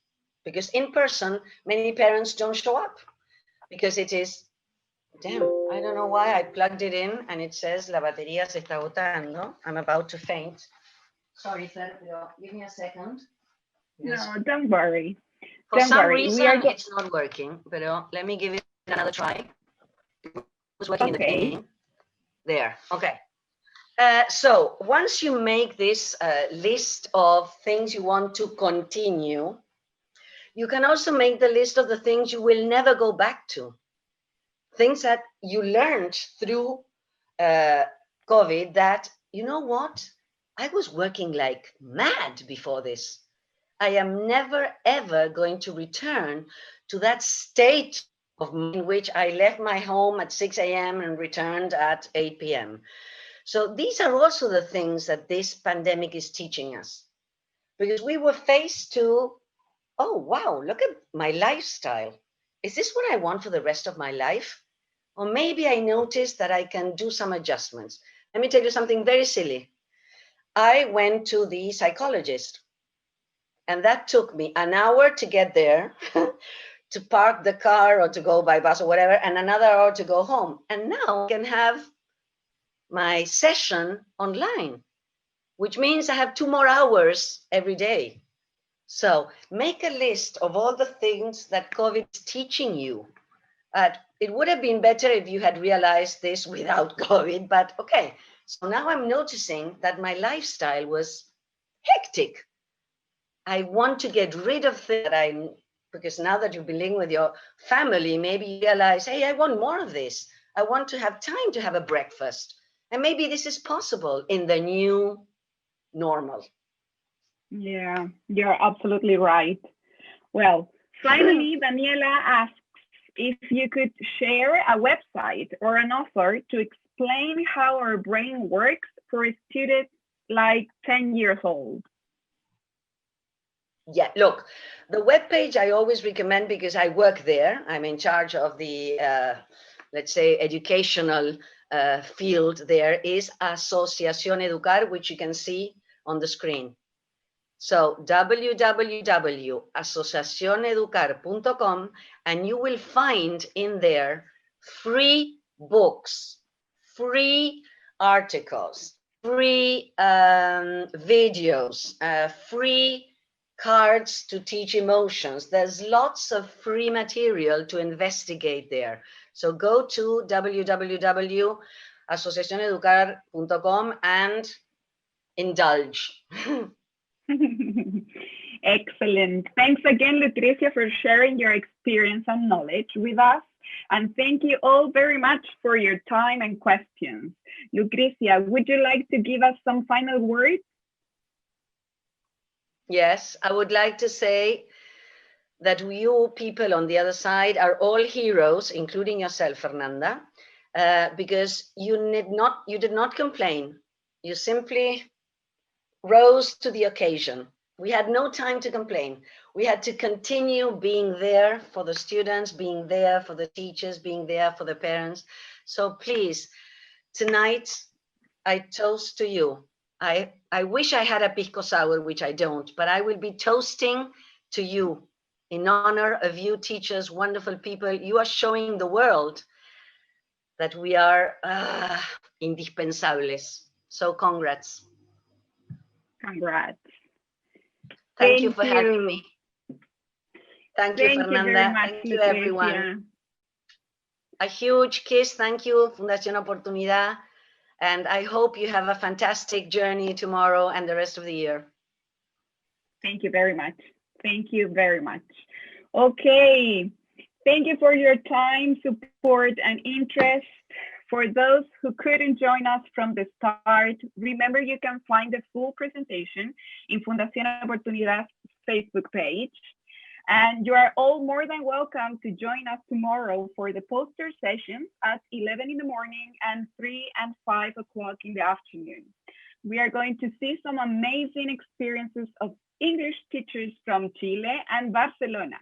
because in person, many parents don't show up because it is, damn, I don't know why I plugged it in and it says la batería se está agotando. I'm about to faint. Sorry, Sergio, give me a second. No, don't worry. For some reason, it's not working, but let me give it another try. It was working in the beginning. There, okay. So once you make this list of things you want to continue, you can also make the list of the things you will never go back to. Things that you learned through COVID that, you know what? I was working like mad before this. I am never, ever going to return to that state of mind in which I left my home at 6 a.m. and returned at 8 p.m. So these are also the things that this pandemic is teaching us, because we were faced to, oh, wow, look at my lifestyle. Is this what I want for the rest of my life? Or maybe I noticed that I can do some adjustments. Let me tell you something very silly. I went to the psychologist, and that took me an hour to get there, to park the car or to go by bus or whatever, and another hour to go home. And now I can have my session online, which means I have 2 more hours every day. So make a list of all the things that COVID is teaching you. It would have been better if you had realized this without COVID, but okay. So now I'm noticing that my lifestyle was hectic. I want to get rid of things that because now that you've been living with your family, maybe you realize, hey, I want more of this. I want to have time to have a breakfast. And maybe this is possible in the new normal. Yeah, you're absolutely right. Well, finally, Daniela asks if you could share a website or an author to explain how our brain works for a student like 10 years old. Yeah, look, the webpage I always recommend because I work there. I'm in charge of the, let's say, educational field there, is Asociación Educar, which you can see on the screen. So www.asociacioneducar.com, and you will find in there free books, free articles, free videos, free cards to teach emotions. There's lots of free material to investigate there. So go to www.asociacioneducar.com and indulge. Excellent. Thanks again, Lucrecia, for sharing your experience and knowledge with us. And thank you all very much for your time and questions. Lucrecia, would you like to give us some final words? Yes, I would like to say that you people on the other side are all heroes, including yourself, Fernanda, because you did not complain. You simply rose to the occasion. We had no time to complain. We had to continue being there for the students, being there for the teachers, being there for the parents. So please, tonight, I toast to you. I wish I had a pisco sour, which I don't, but I will be toasting to you in honor of you teachers, wonderful people. You are showing the world that we are indispensables. So congrats. Congrats. Thank you for having me. Thank you, Fernanda. You very much, thank you, everyone. A huge kiss. Thank you, Fundación Oportunidad. And I hope you have a fantastic journey tomorrow and the rest of the year. Thank you very much. Thank you very much. Okay. Thank you for your time, support, and interest. For those who couldn't join us from the start, remember you can find the full presentation in Fundación Oportunidad's Facebook page. And you are all more than welcome to join us tomorrow for the poster sessions at 11 in the morning and 3 and 5 o'clock in the afternoon. We are going to see some amazing experiences of English teachers from Chile and Barcelona.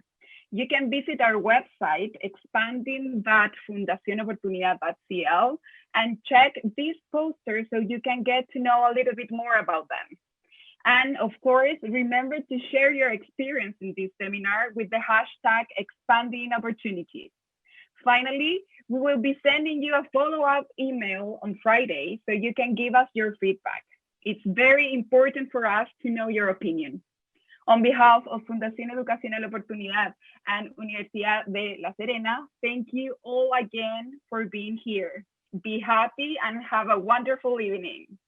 You can visit our website, expanding.fundacionoportunidad.cl, and check these posters so you can get to know a little bit more about them. And of course, remember to share your experience in this seminar with the hashtag Expanding Opportunities. Finally, we will be sending you a follow-up email on Friday so you can give us your feedback. It's very important for us to know your opinion. On behalf of Fundación Educacional Oportunidad and Universidad de La Serena, thank you all again for being here. Be happy and have a wonderful evening.